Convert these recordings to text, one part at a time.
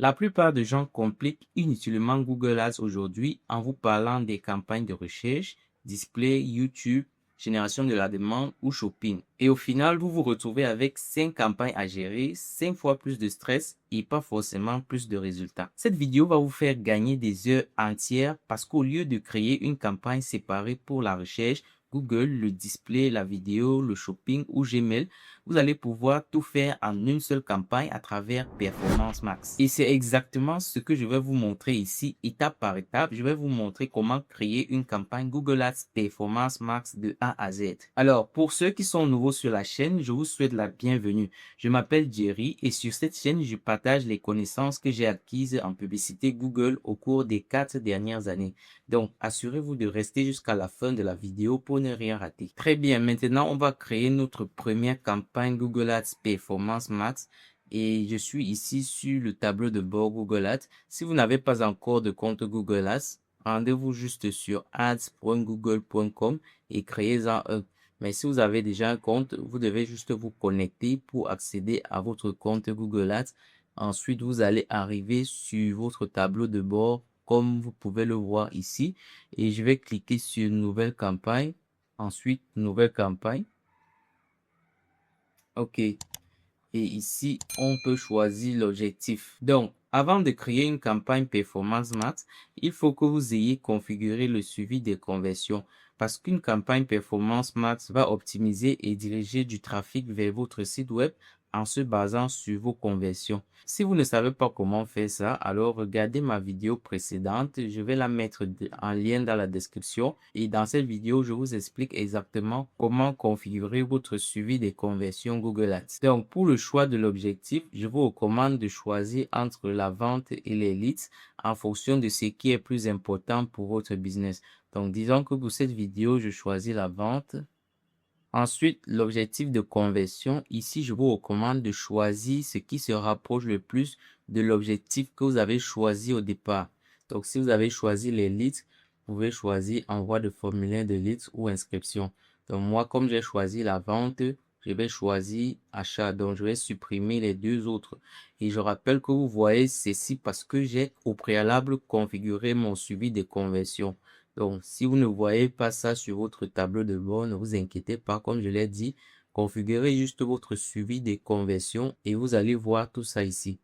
La plupart des gens compliquent inutilement Google Ads aujourd'hui en vous parlant des campagnes de recherche, display, YouTube, génération de la demande ou shopping. Et au final, vous vous retrouvez avec 5 campagnes à gérer, 5 fois plus de stress et pas forcément plus de résultats. Cette vidéo va vous faire gagner des heures entières parce qu'au lieu de créer une campagne séparée pour la recherche, Google, le display, la vidéo, le shopping ou Gmail, vous allez pouvoir tout faire en une seule campagne à travers Performance Max. Et c'est exactement ce que je vais vous montrer ici, étape par étape. Je vais vous montrer comment créer une campagne Google Ads Performance Max de A à Z. Alors, pour ceux qui sont nouveaux sur la chaîne, je vous souhaite la bienvenue. Je m'appelle Jerry et sur cette chaîne, je partage les connaissances que j'ai acquises en publicité Google au cours des 4 dernières années. Donc, assurez-vous de rester jusqu'à la fin de la vidéo pour ne rien rater. Très bien, maintenant, on va créer notre première campagne Google Ads Performance Max. Et je suis ici sur le tableau de bord Google Ads. Si vous n'avez pas encore de compte Google Ads, rendez-vous juste sur ads.google.com et créez-en un. Mais si vous avez déjà un compte, vous devez juste vous connecter pour accéder à votre compte Google Ads. Ensuite, vous allez arriver sur votre tableau de bord comme vous pouvez le voir ici. Et je vais cliquer sur Nouvelle campagne. Ensuite, Nouvelle campagne. OK. Et ici, on peut choisir l'objectif. Donc, avant de créer une campagne Performance Max, il faut que vous ayez configuré le suivi des conversions parce qu'une campagne Performance Max va optimiser et diriger du trafic vers votre site web en se basant sur vos conversions. Si vous ne savez pas comment faire ça, alors regardez ma vidéo précédente. Je vais la mettre en lien dans la description. Et dans cette vidéo, je vous explique exactement comment configurer votre suivi des conversions Google Ads. Donc, pour le choix de l'objectif, je vous recommande de choisir entre la vente et les leads en fonction de ce qui est plus important pour votre business. Donc, disons que pour cette vidéo, je choisis la vente. Ensuite, l'objectif de conversion. Ici, je vous recommande de choisir ce qui se rapproche le plus de l'objectif que vous avez choisi au départ. Donc, si vous avez choisi les leads, vous pouvez choisir envoi de formulaire de leads ou inscription. Donc, moi, comme j'ai choisi la vente, je vais choisir achat. Donc, je vais supprimer les deux autres. Et je rappelle que vous voyez ceci parce que j'ai au préalable configuré mon suivi de conversion. Donc, si vous ne voyez pas ça sur votre tableau de bord, ne vous inquiétez pas. Comme je l'ai dit, configurez juste votre suivi des conversions et vous allez voir tout ça ici.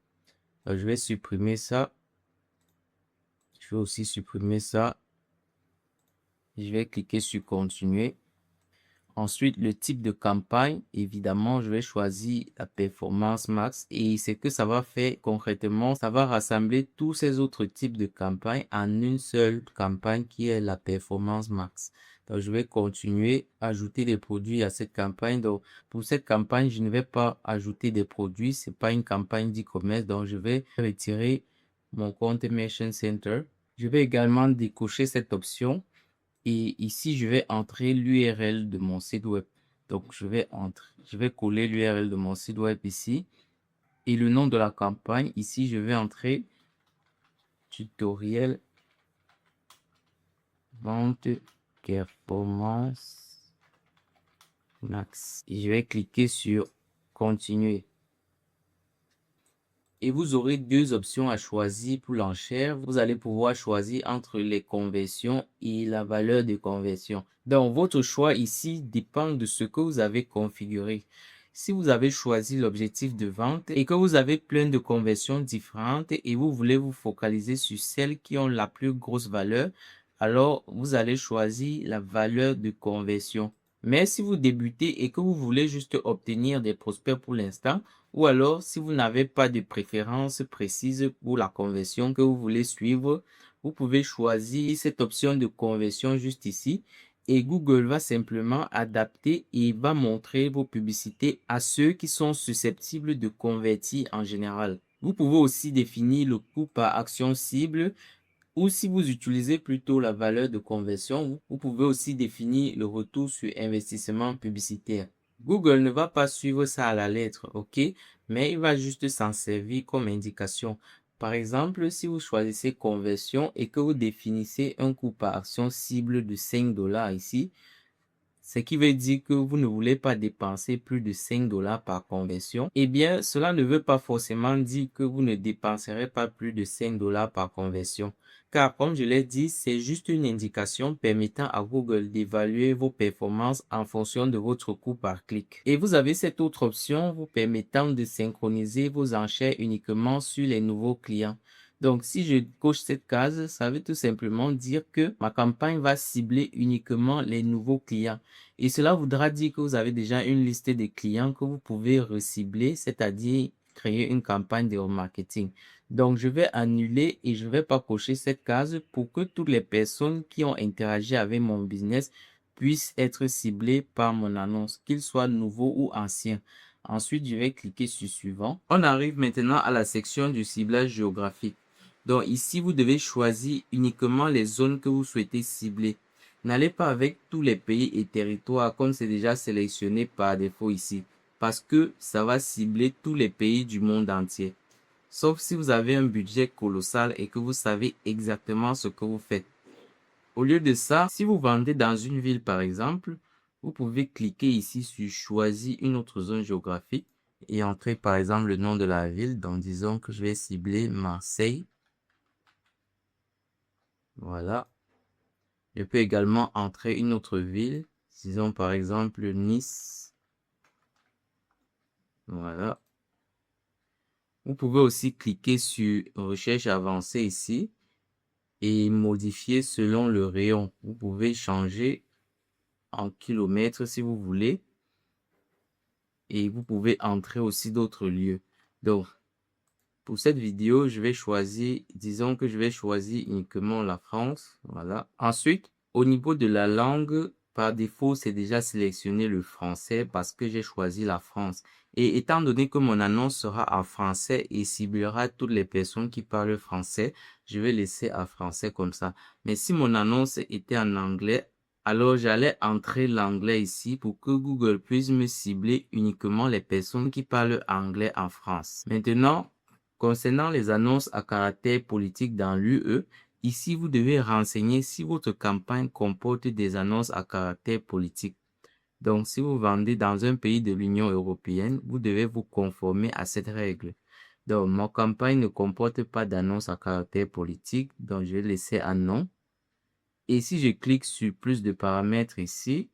Donc, je vais supprimer ça. Je vais aussi supprimer ça. Je vais cliquer sur continuer. Ensuite, le type de campagne, évidemment, je vais choisir la Performance Max et ce que ça va faire concrètement, ça va rassembler tous ces autres types de campagnes en une seule campagne qui est la Performance Max. Donc, je vais continuer à ajouter des produits à cette campagne. Donc, pour cette campagne, je ne vais pas ajouter des produits. C'est pas une campagne d'e-commerce. Donc, je vais retirer mon compte Merchant Center. Je vais également décocher cette option. Et ici, je vais entrer l'URL de mon site web. Donc, je vais coller l'URL de mon site web ici. Et le nom de la campagne, ici, je vais entrer tutoriel vente performance max. Et je vais cliquer sur continuer. Et vous aurez deux options à choisir pour l'enchère. Vous allez pouvoir choisir entre les conversions et la valeur de conversion. Donc, votre choix ici dépend de ce que vous avez configuré. Si vous avez choisi l'objectif de vente et que vous avez plein de conversions différentes et vous voulez vous focaliser sur celles qui ont la plus grosse valeur, alors vous allez choisir la valeur de conversion. Mais si vous débutez et que vous voulez juste obtenir des prospects pour l'instant, ou alors, si vous n'avez pas de préférence précise pour la conversion que vous voulez suivre, vous pouvez choisir cette option de conversion juste ici. Et Google va simplement adapter et va montrer vos publicités à ceux qui sont susceptibles de convertir en général. Vous pouvez aussi définir le coût par action cible ou si vous utilisez plutôt la valeur de conversion, vous pouvez aussi définir le retour sur investissement publicitaire. Google ne va pas suivre ça à la lettre, ok? Mais il va juste s'en servir comme indication. Par exemple, si vous choisissez conversion et que vous définissez un coût par action cible de 5 $ ici, ce qui veut dire que vous ne voulez pas dépenser plus de 5 dollars par conversion, eh bien, cela ne veut pas forcément dire que vous ne dépenserez pas plus de 5 dollars par conversion. Car, comme je l'ai dit, c'est juste une indication permettant à Google d'évaluer vos performances en fonction de votre coût par clic. Et vous avez cette autre option vous permettant de synchroniser vos enchères uniquement sur les nouveaux clients. Donc, si je coche cette case, ça veut tout simplement dire que ma campagne va cibler uniquement les nouveaux clients. Et cela voudra dire que vous avez déjà une liste de clients que vous pouvez recibler, c'est-à-dire créer une campagne de remarketing. Donc, je vais annuler et je ne vais pas cocher cette case pour que toutes les personnes qui ont interagi avec mon business puissent être ciblées par mon annonce, qu'ils soient nouveaux ou anciens. Ensuite, je vais cliquer sur suivant. On arrive maintenant à la section du ciblage géographique. Donc ici, vous devez choisir uniquement les zones que vous souhaitez cibler. N'allez pas avec tous les pays et territoires comme c'est déjà sélectionné par défaut ici, parce que ça va cibler tous les pays du monde entier. Sauf si vous avez un budget colossal et que vous savez exactement ce que vous faites. Au lieu de ça, si vous vendez dans une ville par exemple, vous pouvez cliquer ici sur choisir une autre zone géographique et entrer par exemple le nom de la ville. Donc disons que je vais cibler Marseille. Voilà. Je peux également entrer une autre ville. Disons par exemple Nice. Voilà. Vous pouvez aussi cliquer sur recherche avancée ici et modifier selon le rayon. Vous pouvez changer en kilomètres si vous voulez. Et vous pouvez entrer aussi d'autres lieux. Donc, pour cette vidéo, je vais choisir, disons que je vais choisir uniquement la France. Voilà. Ensuite, au niveau de la langue, par défaut, c'est déjà sélectionné le français parce que j'ai choisi la France. Et étant donné que mon annonce sera en français et ciblera toutes les personnes qui parlent français, je vais laisser en français comme ça. Mais si mon annonce était en anglais, alors j'allais entrer l'anglais ici pour que Google puisse me cibler uniquement les personnes qui parlent anglais en France. Maintenant, concernant les annonces à caractère politique dans l'UE, ici vous devez renseigner si votre campagne comporte des annonces à caractère politique. Donc, si vous vendez dans un pays de l'Union européenne, vous devez vous conformer à cette règle. Donc, ma campagne ne comporte pas d'annonces à caractère politique, donc je vais laisser un non. Et si je clique sur plus de paramètres ici,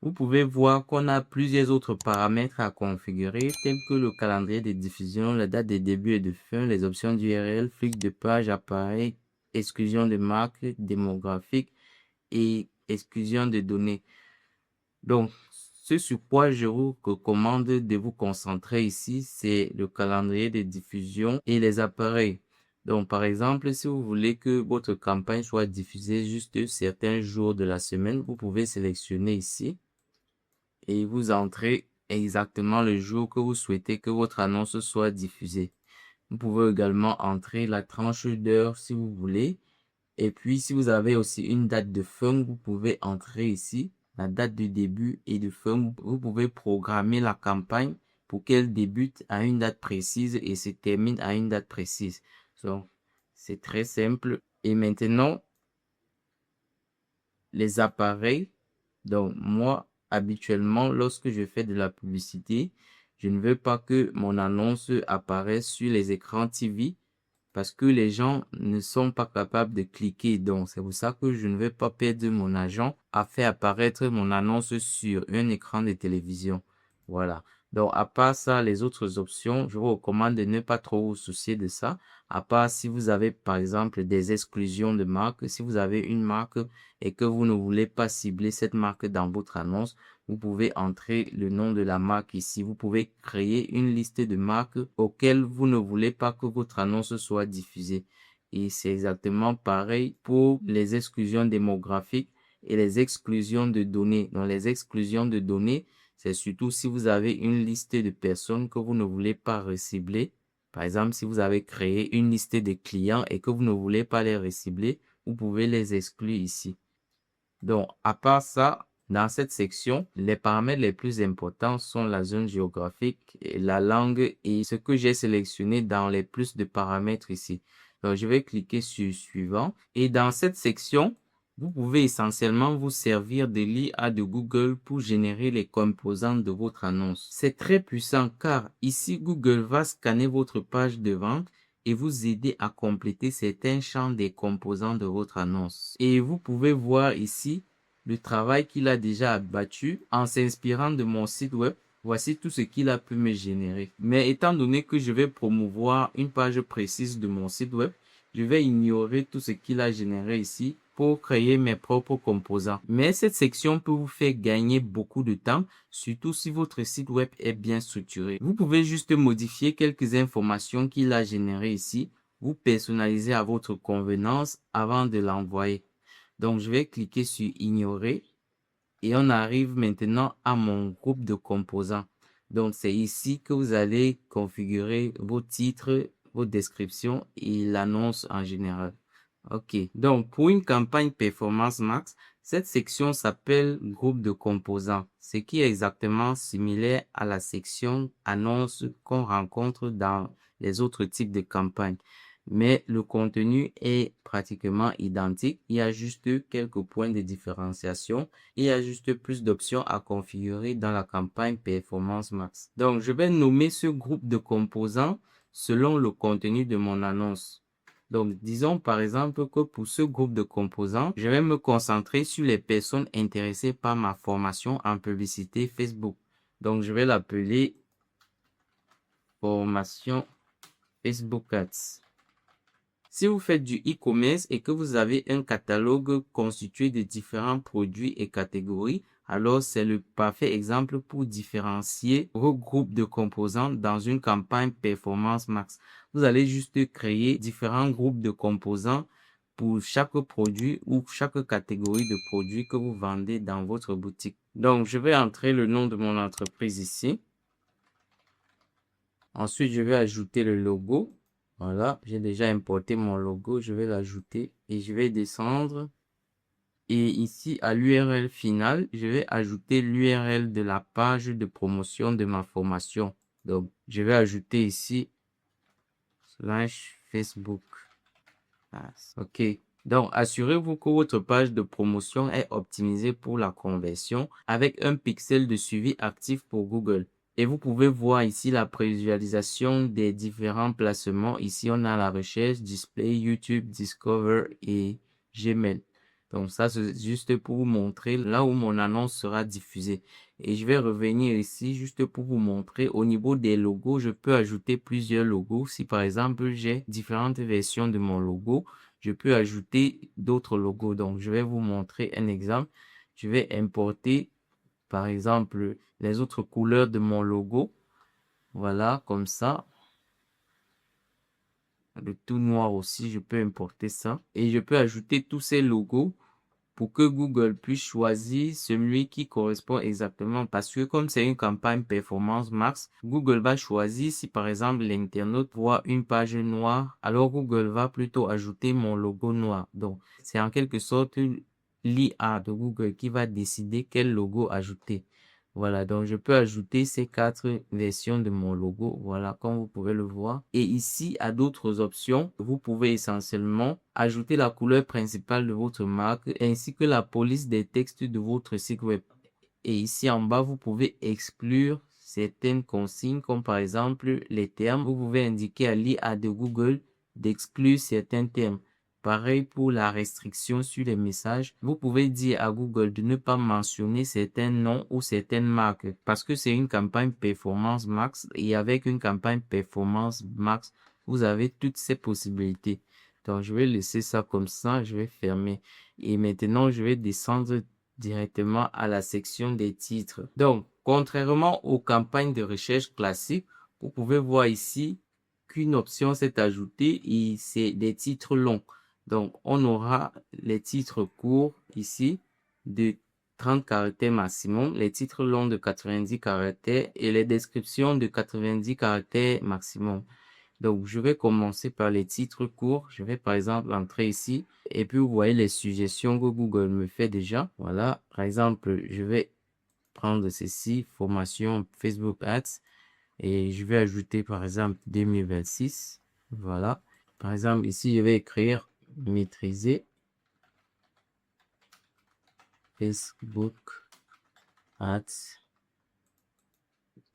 vous pouvez voir qu'on a plusieurs autres paramètres à configurer, tels que le calendrier de diffusion, la date de début et de fin, les options d'URL, flux de page, appareil, exclusion de marque, démographique et exclusion de données. Donc, ce sur quoi je vous recommande de vous concentrer ici, c'est le calendrier de diffusion et les appareils. Donc, par exemple, si vous voulez que votre campagne soit diffusée juste certains jours de la semaine, vous pouvez sélectionner ici et vous entrez exactement le jour que vous souhaitez que votre annonce soit diffusée. Vous pouvez également entrer la tranche d'heure si vous voulez. Et puis, si vous avez aussi une date de fin, vous pouvez entrer ici la date de début et de fin. Vous pouvez programmer la campagne pour qu'elle débute à une date précise et se termine à une date précise. Donc, c'est très simple. Et maintenant, les appareils. Donc, moi, habituellement, lorsque je fais de la publicité, je ne veux pas que mon annonce apparaisse sur les écrans TV parce que les gens ne sont pas capables de cliquer. Donc, c'est pour ça que je ne vais pas perdre mon argent à faire apparaître mon annonce sur un écran de télévision. Voilà. Donc, à part ça, les autres options, je vous recommande de ne pas trop vous soucier de ça. À part si vous avez, par exemple, des exclusions de marque. Si vous avez une marque et que vous ne voulez pas cibler cette marque dans votre annonce, vous pouvez entrer le nom de la marque ici. Vous pouvez créer une liste de marques auxquelles vous ne voulez pas que votre annonce soit diffusée. Et c'est exactement pareil pour les exclusions démographiques et les exclusions de données. Dans les exclusions de données, c'est surtout si vous avez une liste de personnes que vous ne voulez pas recibler. Par exemple, si vous avez créé une liste de clients et que vous ne voulez pas les recibler, vous pouvez les exclure ici. Donc, à part ça, dans cette section, les paramètres les plus importants sont la zone géographique, et la langue et ce que j'ai sélectionné dans les plus de paramètres ici. Donc, je vais cliquer sur suivant. Et dans cette section, Vous pouvez essentiellement vous servir de l'IA de Google pour générer les composants de votre annonce. C'est très puissant car ici, Google va scanner votre page de vente et vous aider à compléter certains champs des composants de votre annonce. Et vous pouvez voir ici le travail qu'il a déjà abattu en s'inspirant de mon site web. Voici tout ce qu'il a pu me générer. Mais étant donné que je vais promouvoir une page précise de mon site web, je vais ignorer tout ce qu'il a généré ici pour créer mes propres composants. Mais cette section peut vous faire gagner beaucoup de temps, surtout si votre site web est bien structuré. Vous pouvez juste modifier quelques informations qu'il a générées ici, vous personnaliser à votre convenance avant de l'envoyer. Donc, je vais cliquer sur ignorer et on arrive maintenant à mon groupe de composants. Donc, c'est ici que vous allez configurer vos titres, vos descriptions et l'annonce en général. OK. Donc, pour une campagne Performance Max, cette section s'appelle groupe de composants, ce qui est exactement similaire à la section annonce qu'on rencontre dans les autres types de campagnes. Mais le contenu est pratiquement identique. Il y a juste quelques points de différenciation. Il y a juste plus d'options à configurer dans la campagne Performance Max. Donc, je vais nommer ce groupe de composants selon le contenu de mon annonce. Donc, disons par exemple que pour ce groupe de composants, je vais me concentrer sur les personnes intéressées par ma formation en publicité Facebook. Donc, je vais l'appeler formation Facebook Ads. Si vous faites du e-commerce et que vous avez un catalogue constitué de différents produits et catégories, alors c'est le parfait exemple pour différencier vos groupes de composants dans une campagne Performance Max. Vous allez juste créer différents groupes de composants pour chaque produit ou chaque catégorie de produits que vous vendez dans votre boutique. Donc, je vais entrer le nom de mon entreprise ici. Ensuite, je vais ajouter le logo. Voilà, j'ai déjà importé mon logo, je vais l'ajouter et je vais descendre. Et ici, à l'URL finale, je vais ajouter l'URL de la page de promotion de ma formation. Donc, je vais ajouter ici /Facebook. OK. Donc, assurez-vous que votre page de promotion est optimisée pour la conversion avec un pixel de suivi actif pour Google. Et vous pouvez voir ici la prévisualisation des différents placements. Ici, on a la recherche, display, YouTube, Discover et Gmail. Donc ça, c'est juste pour vous montrer là où mon annonce sera diffusée. Et je vais revenir ici juste pour vous montrer au niveau des logos, je peux ajouter plusieurs logos. Si par exemple, j'ai différentes versions de mon logo, je peux ajouter d'autres logos. Donc, je vais vous montrer un exemple. Je vais importer par exemple les autres couleurs de mon logo. Voilà, comme ça. Le tout noir aussi, je peux importer ça. Et je peux ajouter tous ces logos pour que Google puisse choisir celui qui correspond exactement. Parce que comme c'est une campagne Performance Max, Google va choisir si par exemple l'internaute voit une page noire, alors Google va plutôt ajouter mon logo noir. Donc, c'est en quelque sorte l'IA de Google qui va décider quel logo ajouter. Voilà, donc je peux ajouter ces 4 versions de mon logo, voilà, comme vous pouvez le voir. Et ici, à d'autres options, vous pouvez essentiellement ajouter la couleur principale de votre marque ainsi que la police des textes de votre site web. Et ici en bas, vous pouvez exclure certaines consignes comme par exemple les termes. Vous pouvez indiquer à l'IA de Google d'exclure certains termes. Pareil pour la restriction sur les messages. Vous pouvez dire à Google de ne pas mentionner certains noms ou certaines marques parce que c'est une campagne Performance Max et avec une campagne Performance Max, vous avez toutes ces possibilités. Donc, je vais laisser ça comme ça. Je vais fermer. Et maintenant, je vais descendre directement à la section des titres. Donc, contrairement aux campagnes de recherche classiques, vous pouvez voir ici qu'une option s'est ajoutée et c'est des titres longs. Donc, on aura les titres courts ici de 30 caractères maximum, les titres longs de 90 caractères et les descriptions de 90 caractères maximum. Donc, je vais commencer par les titres courts. Je vais par exemple entrer ici et puis vous voyez les suggestions que Google me fait déjà. Voilà, par exemple, je vais prendre ceci, formation Facebook Ads et je vais ajouter par exemple 2026. Voilà, par exemple ici, je vais écrire maîtriser Facebook Ads.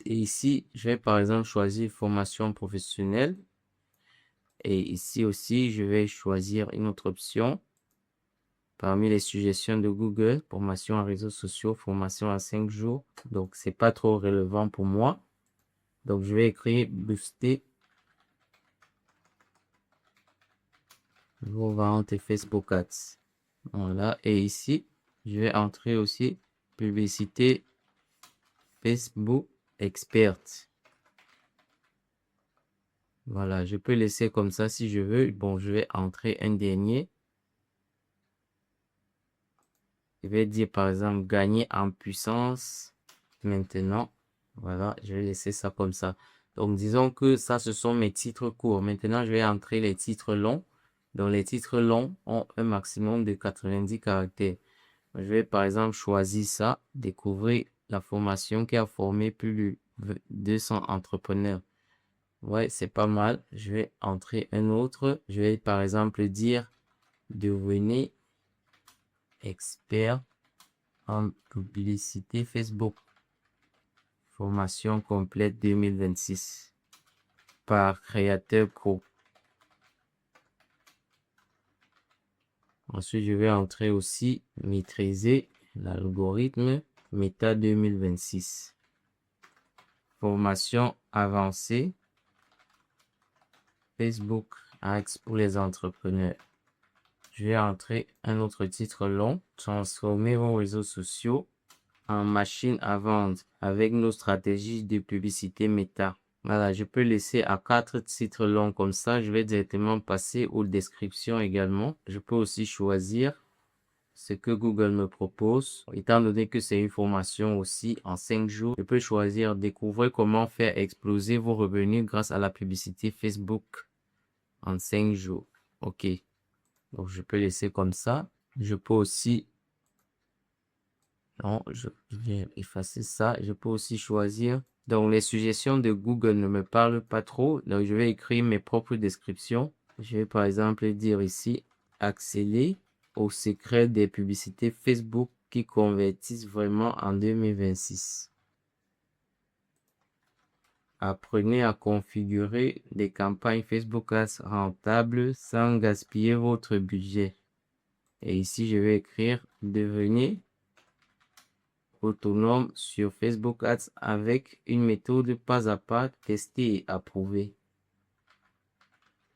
Et ici, je vais par exemple choisir formation professionnelle. Et ici aussi, je vais choisir une autre option. Parmi les suggestions de Google, formation en réseaux sociaux, formation à 5 jours. Donc, c'est pas trop relevant pour moi. Donc, je vais écrire booster vos ventes et Facebook Ads. Voilà. Et ici, je vais entrer aussi publicité Facebook Expert. Voilà, je peux laisser comme ça si je veux. Bon, je vais entrer un dernier. Je vais dire par exemple gagner en puissance maintenant. Voilà, je vais laisser ça comme ça. Donc, disons que ça, ce sont mes titres courts. Maintenant, je vais entrer les titres longs. Donc, les titres longs ont un maximum de 90 caractères. Je vais par exemple choisir ça, découvrir la formation qui a formé plus de 200 entrepreneurs. Ouais, c'est pas mal. Je vais entrer un autre. Je vais par exemple dire devenez expert en publicité Facebook. Formation complète 2026 par Créateur Pro. Ensuite, je vais entrer aussi maîtriser l'algorithme Meta 2026. Formation avancée Facebook Ads pour les entrepreneurs. Je vais entrer un autre titre long. Transformer vos réseaux sociaux en machine à vendre avec nos stratégies de publicité méta. Voilà, je peux laisser à 4 titres longs comme ça. Je vais directement passer aux descriptions également. Je peux aussi choisir ce que Google me propose. Étant donné que c'est une formation aussi en 5 jours, je peux choisir découvrir comment faire exploser vos revenus grâce à la publicité Facebook en 5 jours. OK. Donc, je peux laisser comme ça. Je peux aussi non, je vais effacer ça. Je peux aussi choisir. Donc, les suggestions de Google ne me parlent pas trop. Donc, je vais écrire mes propres descriptions. Je vais par exemple dire ici, accéder au secret des publicités Facebook qui convertissent vraiment en 2026. Apprenez à configurer des campagnes Facebook Ads rentables sans gaspiller votre budget. Et ici, je vais écrire, devenez autonome sur Facebook Ads avec une méthode pas à pas testée et approuvée.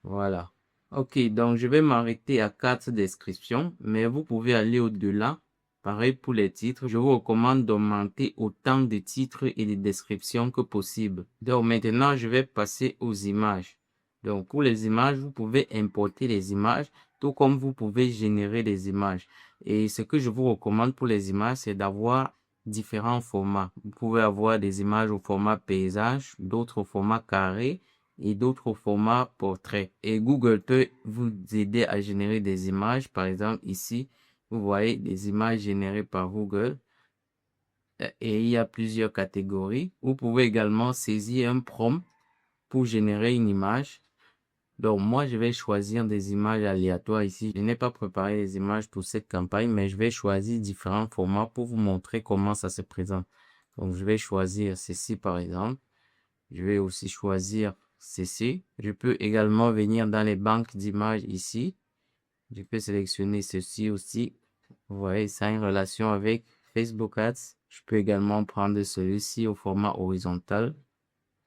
Voilà. Ok, donc je vais m'arrêter à 4 descriptions, mais vous pouvez aller au-delà. Pareil pour les titres, je vous recommande d'augmenter autant de titres et de descriptions que possible. Donc maintenant, je vais passer aux images. Donc pour les images, vous pouvez importer les images, tout comme vous pouvez générer des images. Et ce que je vous recommande pour les images, c'est d'avoir différents formats. Vous pouvez avoir des images au format paysage, d'autres au format carré et d'autres au format portrait. Et Google peut vous aider à générer des images. Par exemple, ici, vous voyez des images générées par Google. Et il y a plusieurs catégories. Vous pouvez également saisir un prompt pour générer une image. Donc, moi, je vais choisir des images aléatoires ici. Je n'ai pas préparé les images pour cette campagne, mais je vais choisir différents formats pour vous montrer comment ça se présente. Donc, je vais choisir ceci, par exemple. Je vais aussi choisir ceci. Je peux également venir dans les banques d'images ici. Je peux sélectionner ceci aussi. Vous voyez, ça a une relation avec Facebook Ads. Je peux également prendre celui-ci au format horizontal.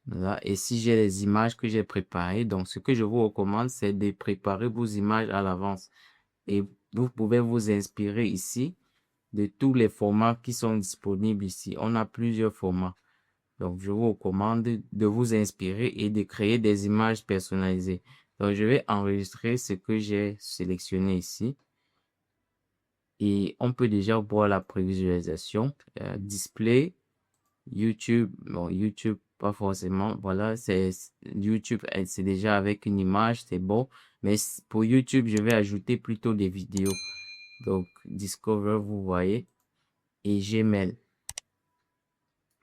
Là. Et si j'ai les images que j'ai préparées, donc ce que je vous recommande, c'est de préparer vos images à l'avance. Et vous pouvez vous inspirer ici de tous les formats qui sont disponibles ici. On a plusieurs formats. Donc, je vous recommande de vous inspirer et de créer des images personnalisées. Donc, je vais enregistrer ce que j'ai sélectionné ici. Et on peut déjà voir la prévisualisation. Display, YouTube. Bon, YouTube, pas forcément. Voilà, c'est YouTube, c'est déjà avec une image, c'est bon. Mais pour YouTube, je vais ajouter plutôt des vidéos. Donc, Discover, vous voyez. Et Gmail.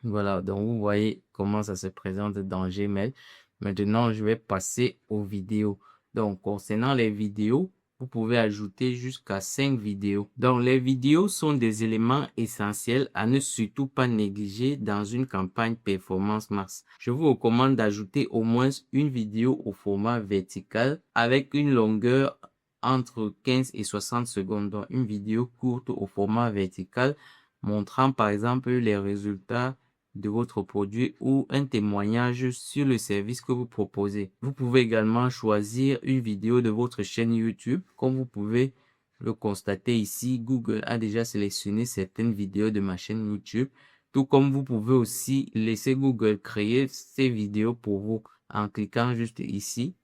Voilà, donc vous voyez comment ça se présente dans Gmail. Maintenant, je vais passer aux vidéos. Donc, concernant les vidéos, vous pouvez ajouter jusqu'à 5 vidéos. Donc, les vidéos sont des éléments essentiels à ne surtout pas négliger dans une campagne Performance Max. Je vous recommande d'ajouter au moins une vidéo au format vertical avec une longueur entre 15 et 60 secondes. Donc, une vidéo courte au format vertical montrant par exemple les résultats de votre produit ou un témoignage sur le service que vous proposez. Vous pouvez également choisir une vidéo de votre chaîne YouTube. Comme vous pouvez le constater ici, Google a déjà sélectionné certaines vidéos de ma chaîne YouTube. Tout comme vous pouvez aussi laisser Google créer ces vidéos pour vous en cliquant juste ici.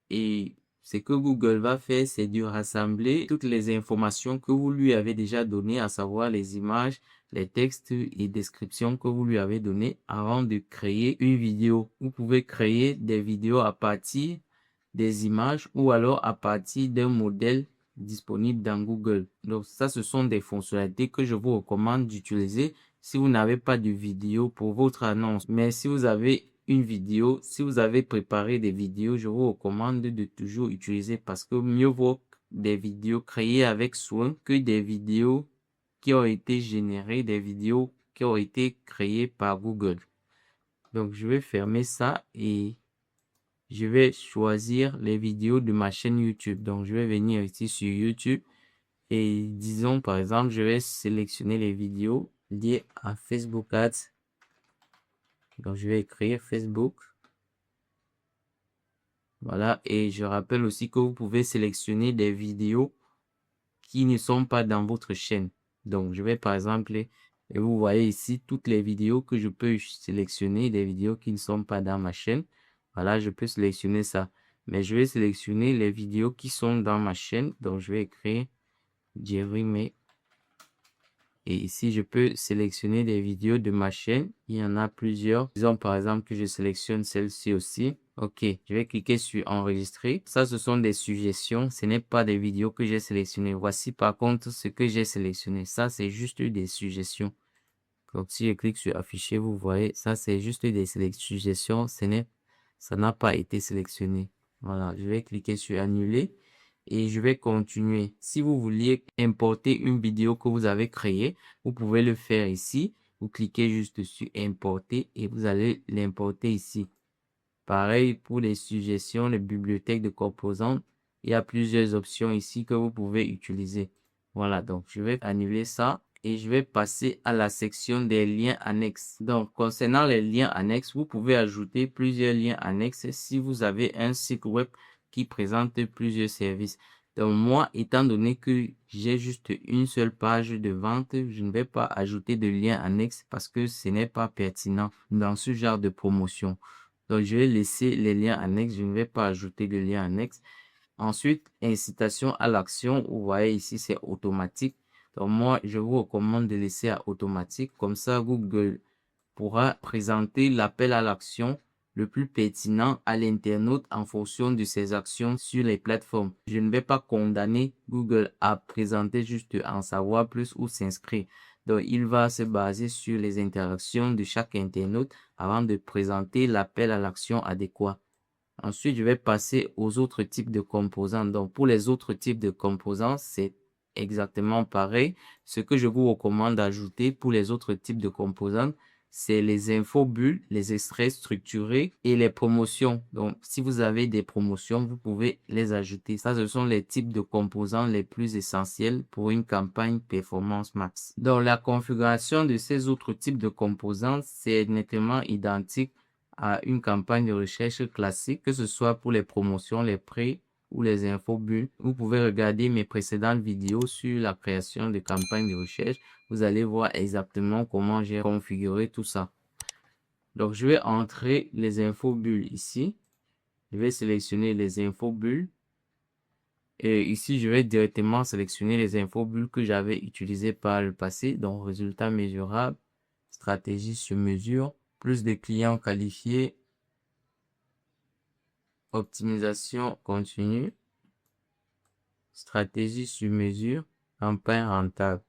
Et ce que Google va faire, c'est de rassembler toutes les informations que vous lui avez déjà données, à savoir les images, les textes et descriptions que vous lui avez données avant de créer une vidéo. Vous pouvez créer des vidéos à partir des images ou alors à partir d'un modèle disponible dans Google. Donc ça, ce sont des fonctionnalités que je vous recommande d'utiliser si vous n'avez pas de vidéo pour votre annonce. Mais si vous avez une vidéo, si vous avez préparé des vidéos, je vous recommande de toujours utiliser parce que mieux vaut des vidéos créées avec soin que des vidéos qui ont été générées, des vidéos qui ont été créées par Google. Donc, je vais fermer ça et je vais choisir les vidéos de ma chaîne YouTube. Donc, je vais venir ici sur YouTube et disons, par exemple, je vais sélectionner les vidéos liées à Facebook Ads. Donc, je vais écrire Facebook. Voilà, et je rappelle aussi que vous pouvez sélectionner des vidéos qui ne sont pas dans votre chaîne. Donc, je vais par exemple, et vous voyez ici toutes les vidéos que je peux sélectionner, des vidéos qui ne sont pas dans ma chaîne. Voilà, je peux sélectionner ça. Mais je vais sélectionner les vidéos qui sont dans ma chaîne. Donc, je vais écrire Jerry May. Et ici, je peux sélectionner des vidéos de ma chaîne. Il y en a plusieurs. Disons par exemple que je sélectionne celle-ci aussi. Ok, je vais cliquer sur enregistrer. Ça, ce sont des suggestions. Ce n'est pas des vidéos que j'ai sélectionnées. Voici par contre ce que j'ai sélectionné. Ça, c'est juste des suggestions. Donc, si je clique sur afficher, vous voyez, ça, c'est juste des suggestions. Ça n'a pas été sélectionné. Voilà, je vais cliquer sur annuler et je vais continuer. Si vous vouliez importer une vidéo que vous avez créée, vous pouvez le faire ici. Vous cliquez juste sur importer et vous allez l'importer ici. Pareil pour les suggestions, les bibliothèques de composants. Il y a plusieurs options ici que vous pouvez utiliser. Voilà, donc je vais annuler ça et je vais passer à la section des liens annexes. Donc, concernant les liens annexes, vous pouvez ajouter plusieurs liens annexes si vous avez un site web qui présente plusieurs services. Donc, moi, étant donné que j'ai juste une seule page de vente, je ne vais pas ajouter de liens annexes parce que ce n'est pas pertinent dans ce genre de promotion. Donc, je vais laisser les liens annexes. Je ne vais pas ajouter de liens annexes. Ensuite, incitation à l'action. Vous voyez ici, c'est automatique. Donc, moi, je vous recommande de laisser à automatique. Comme ça, Google pourra présenter l'appel à l'action le plus pertinent à l'internaute en fonction de ses actions sur les plateformes. Je ne vais pas condamner Google à présenter juste en savoir plus ou s'inscrire. Donc, il va se baser sur les interactions de chaque internaute avant de présenter l'appel à l'action adéquat. Ensuite, je vais passer aux autres types de composants. Donc, pour les autres types de composants, c'est exactement pareil. Ce que je vous recommande d'ajouter pour les autres types de composants, c'est les infobulles, les extraits structurés et les promotions. Donc, si vous avez des promotions, vous pouvez les ajouter. Ça, ce sont les types de composants les plus essentiels pour une campagne Performance Max. Donc, la configuration de ces autres types de composants, c'est nettement identique à une campagne de recherche classique, que ce soit pour les promotions, les prix ou les infobulles. Vous pouvez regarder mes précédentes vidéos sur la création de campagnes de recherche. Vous allez voir exactement comment j'ai configuré tout ça. Donc, je vais entrer les infobulles ici. Je vais sélectionner les infobulles. Et ici, je vais directement sélectionner les infobulles que j'avais utilisées par le passé. Donc, résultats mesurables, stratégie sur mesure, plus de clients qualifiés, optimisation continue, stratégie sur mesure, campagne rentable.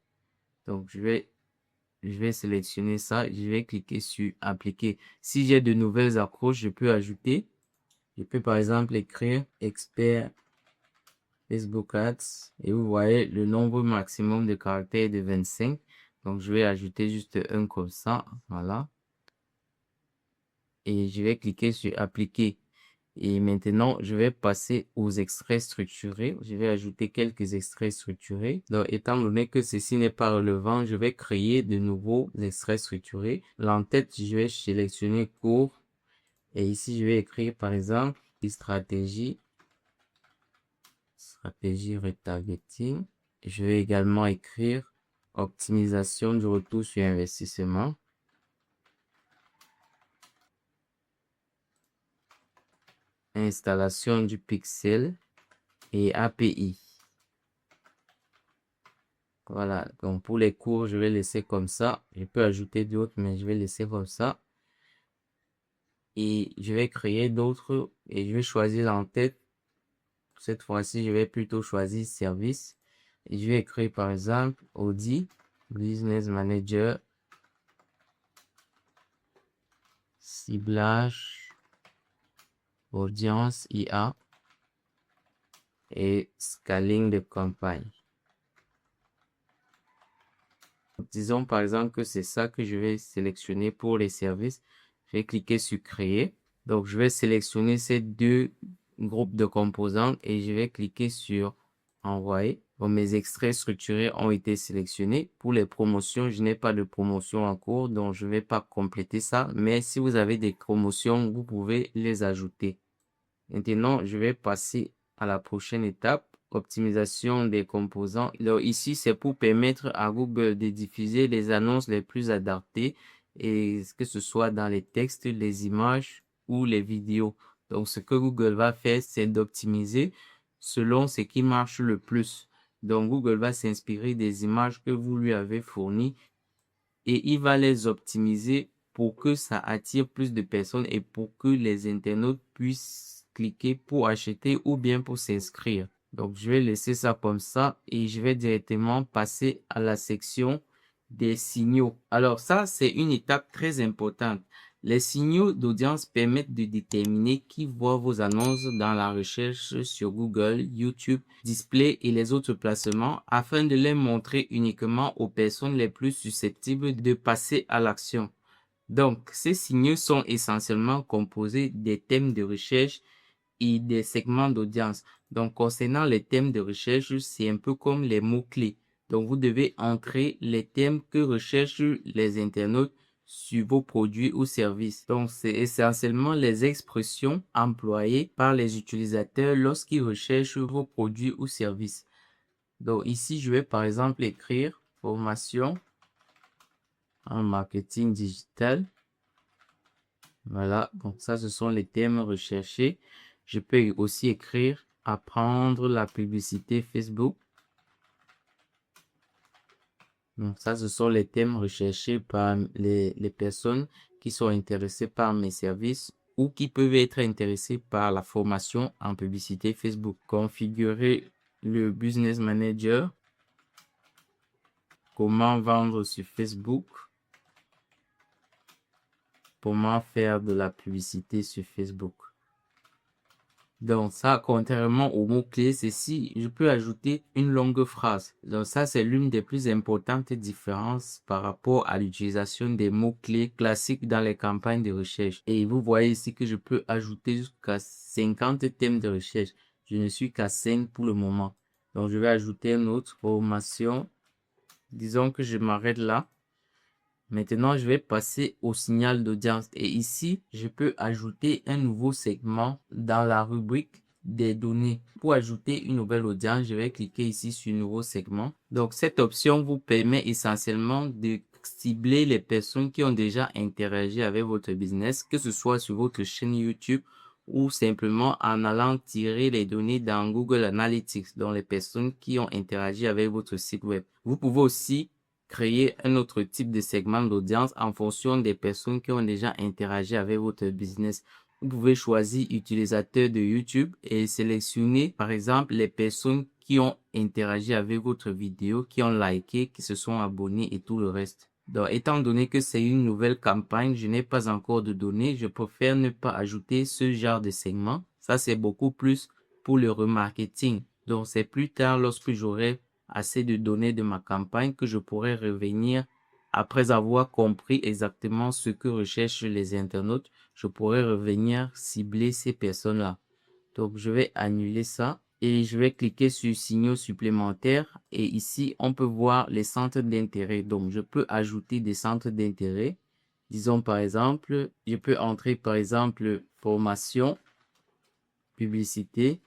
Donc, je vais sélectionner ça. Je vais cliquer sur appliquer. Si j'ai de nouvelles accroches, je peux ajouter. Je peux par exemple écrire expert Facebook Ads et vous voyez le nombre maximum de caractères est de 25. Donc, je vais ajouter juste un comme ça. Voilà. Et je vais cliquer sur appliquer. Et maintenant, je vais passer aux extraits structurés. Je vais ajouter quelques extraits structurés. Donc, étant donné que ceci n'est pas relevant, je vais créer de nouveaux extraits structurés. L'en-tête, je vais sélectionner court. Et ici, je vais écrire, par exemple, stratégie retargeting. Je vais également écrire optimisation du retour sur investissement. Installation du pixel et API. Voilà, donc pour les cours, je vais laisser comme ça. Je peux ajouter d'autres, mais je vais laisser comme ça. Et je vais créer d'autres et je vais choisir l'entête. Cette fois-ci, je vais plutôt choisir service. Et je vais écrire par exemple Audi Business Manager ciblage audience IA et scaling de campagne. Disons par exemple que c'est ça que je vais sélectionner pour les services. Je vais cliquer sur créer. Donc, je vais sélectionner ces deux groupes de composants et je vais cliquer sur envoyer. Donc, mes extraits structurés ont été sélectionnés. Pour les promotions, je n'ai pas de promotion en cours, donc je ne vais pas compléter ça. Mais si vous avez des promotions, vous pouvez les ajouter. Maintenant, je vais passer à la prochaine étape. Optimisation des composants. Alors ici, c'est pour permettre à Google de diffuser les annonces les plus adaptées et que ce soit dans les textes, les images ou les vidéos. Donc, ce que Google va faire, c'est d'optimiser selon ce qui marche le plus. Donc, Google va s'inspirer des images que vous lui avez fournies et il va les optimiser pour que ça attire plus de personnes et pour que les internautes puissent cliquer pour acheter ou bien pour s'inscrire. Donc, je vais laisser ça comme ça et je vais directement passer à la section des signaux. Alors, ça, c'est une étape très importante. Les signaux d'audience permettent de déterminer qui voit vos annonces dans la recherche sur Google, YouTube, Display et les autres placements afin de les montrer uniquement aux personnes les plus susceptibles de passer à l'action. Donc, ces signaux sont essentiellement composés des thèmes de recherche et des segments d'audience. Donc, concernant les thèmes de recherche, c'est un peu comme les mots-clés. Donc, vous devez entrer les thèmes que recherchent les internautes sur vos produits ou services. Donc, c'est essentiellement les expressions employées par les utilisateurs lorsqu'ils recherchent vos produits ou services. Donc, ici, je vais par exemple écrire formation en marketing digital. Voilà, donc ça, ce sont les thèmes recherchés. Je peux aussi écrire apprendre la publicité Facebook. Donc ça, ce sont les thèmes recherchés par les personnes qui sont intéressées par mes services ou qui peuvent être intéressées par la formation en publicité Facebook. Configurer le Business Manager. Comment vendre sur Facebook. Comment faire de la publicité sur Facebook. Donc ça, contrairement aux mots-clés, ceci, je peux ajouter une longue phrase. Donc ça, c'est l'une des plus importantes différences par rapport à l'utilisation des mots-clés classiques dans les campagnes de recherche. Et vous voyez ici que je peux ajouter jusqu'à 50 thèmes de recherche. Je ne suis qu'à 5 pour le moment. Donc je vais ajouter une autre formation. Disons que je m'arrête là. Maintenant, je vais passer au signal d'audience et ici, je peux ajouter un nouveau segment dans la rubrique des données. Pour ajouter une nouvelle audience, je vais cliquer ici sur nouveau segment. Donc, cette option vous permet essentiellement de cibler les personnes qui ont déjà interagi avec votre business, que ce soit sur votre chaîne YouTube ou simplement en allant tirer les données dans Google Analytics, dont les personnes qui ont interagi avec votre site web. Vous pouvez aussi créer un autre type de segment d'audience en fonction des personnes qui ont déjà interagi avec votre business. Vous pouvez choisir utilisateur de YouTube et sélectionner par exemple les personnes qui ont interagi avec votre vidéo, qui ont liké, qui se sont abonnés et tout le reste. Donc, étant donné que c'est une nouvelle campagne, je n'ai pas encore de données, je préfère ne pas ajouter ce genre de segment. Ça, c'est beaucoup plus pour le remarketing. Donc, c'est plus tard lorsque j'aurai assez de données de ma campagne que je pourrai revenir après avoir compris exactement ce que recherchent les internautes. Je pourrai revenir cibler ces personnes-là. Donc, je vais annuler ça et je vais cliquer sur signaux supplémentaires. Et ici, on peut voir les centres d'intérêt. Donc, je peux ajouter des centres d'intérêt. Disons par exemple, je peux entrer par exemple formation, publicité.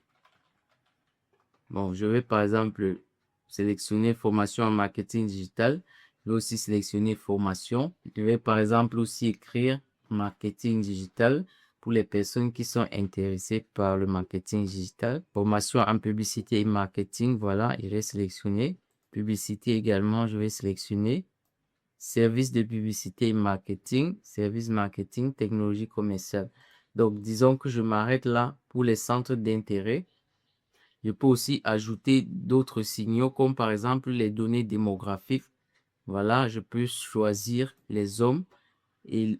Bon, je vais par exemple sélectionner formation en marketing digital. Je vais aussi sélectionner formation. Je vais par exemple aussi écrire marketing digital pour les personnes qui sont intéressées par le marketing digital. Formation en publicité et marketing, voilà, il est sélectionné. Publicité également, je vais sélectionner. Service de publicité et marketing, service marketing, technologie commerciale. Donc, disons que je m'arrête là pour les centres d'intérêt. Je peux aussi ajouter d'autres signaux comme par exemple les données démographiques. Voilà, je peux choisir les hommes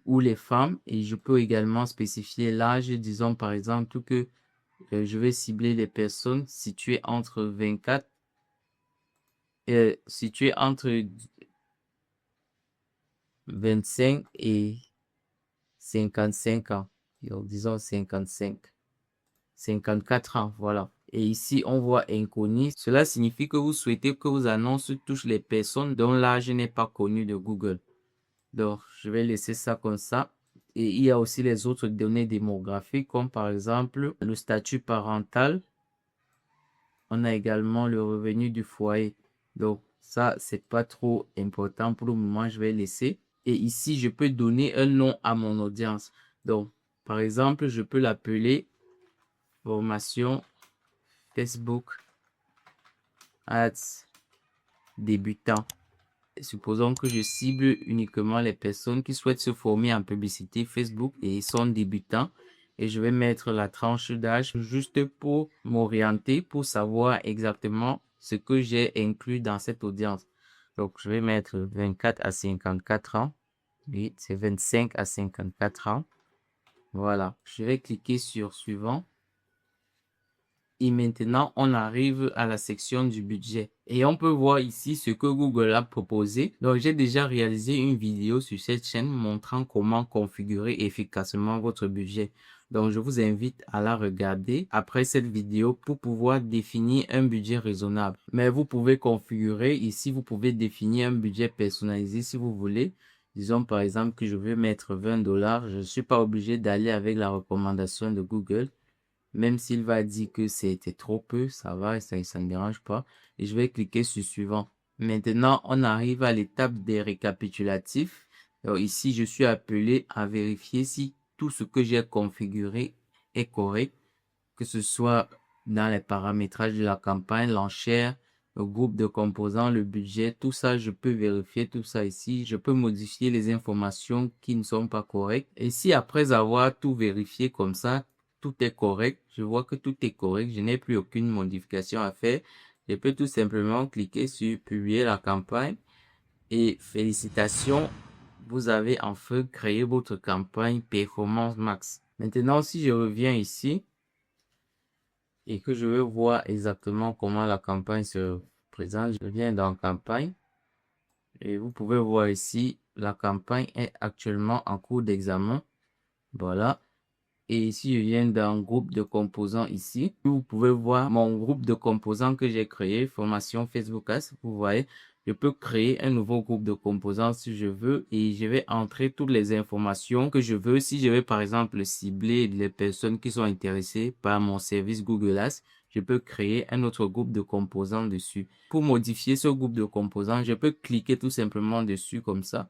ou les femmes et je peux également spécifier l'âge. Disons par exemple que je vais cibler les personnes situées entre 24 situées entre 25 et 55 ans. Donc, disons 54 ans, voilà. Et ici, on voit inconnu. Cela signifie que vous souhaitez que vos annonces touchent les personnes dont l'âge n'est pas connu de Google. Donc, je vais laisser ça comme ça. Et il y a aussi les autres données démographiques, comme par exemple le statut parental. On a également le revenu du foyer. Donc, ça, c'est pas trop important pour le moment. Je vais laisser. Et ici, je peux donner un nom à mon audience. Donc, par exemple, je peux l'appeler formation Facebook Ads débutant. Supposons que je cible uniquement les personnes qui souhaitent se former en publicité Facebook et sont débutants. Et je vais mettre la tranche d'âge juste pour m'orienter, pour savoir exactement ce que j'ai inclus dans cette audience. Donc, je vais mettre 24 à 54 ans. Oui, c'est 25 à 54 ans. Voilà. Je vais cliquer sur suivant. Et maintenant, on arrive à la section du budget. Et on peut voir ici ce que Google a proposé. Donc, j'ai déjà réalisé une vidéo sur cette chaîne montrant comment configurer efficacement votre budget. Donc, je vous invite à la regarder après cette vidéo pour pouvoir définir un budget raisonnable. Mais vous pouvez configurer ici, vous pouvez définir un budget personnalisé si vous voulez. Disons par exemple que je veux mettre 20 $. Je ne suis pas obligé d'aller avec la recommandation de Google. Même s'il va dire que c'était trop peu, ça va, ça ne dérange pas. Et je vais cliquer sur suivant. Maintenant, on arrive à l'étape des récapitulatifs. Alors ici, je suis appelé à vérifier si tout ce que j'ai configuré est correct, que ce soit dans les paramétrages de la campagne, l'enchère, le groupe de composants, le budget, tout ça, je peux vérifier tout ça ici. Je peux modifier les informations qui ne sont pas correctes. Et si après avoir tout vérifié comme ça, tout est correct, je vois que tout est correct, je n'ai plus aucune modification à faire, je peux tout simplement cliquer sur publier la campagne et félicitations, vous avez enfin créé votre campagne Performance Max. Maintenant, si je reviens ici et que je veux voir exactement comment la campagne se présente, je viens dans campagne et vous pouvez voir ici, la campagne est actuellement en cours d'examen. Voilà. Et si je viens dans groupe de composants ici, vous pouvez voir mon groupe de composants que j'ai créé, formation Facebook Ads. Vous voyez, je peux créer un nouveau groupe de composants si je veux et je vais entrer toutes les informations que je veux. Si je veux par exemple cibler les personnes qui sont intéressées par mon service Google Ads, je peux créer un autre groupe de composants dessus. Pour modifier ce groupe de composants, je peux cliquer tout simplement dessus comme ça.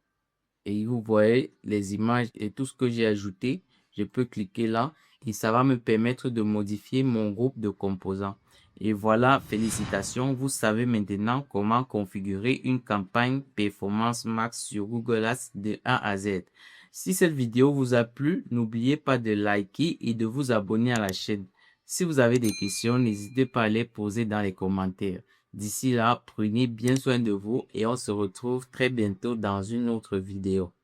Et vous voyez les images et tout ce que j'ai ajouté. Je peux cliquer là et ça va me permettre de modifier mon groupe de composants. Et voilà, félicitations, vous savez maintenant comment configurer une campagne Performance Max sur Google Ads de A à Z. Si cette vidéo vous a plu, n'oubliez pas de liker et de vous abonner à la chaîne. Si vous avez des questions, n'hésitez pas à les poser dans les commentaires. D'ici là, prenez bien soin de vous et on se retrouve très bientôt dans une autre vidéo.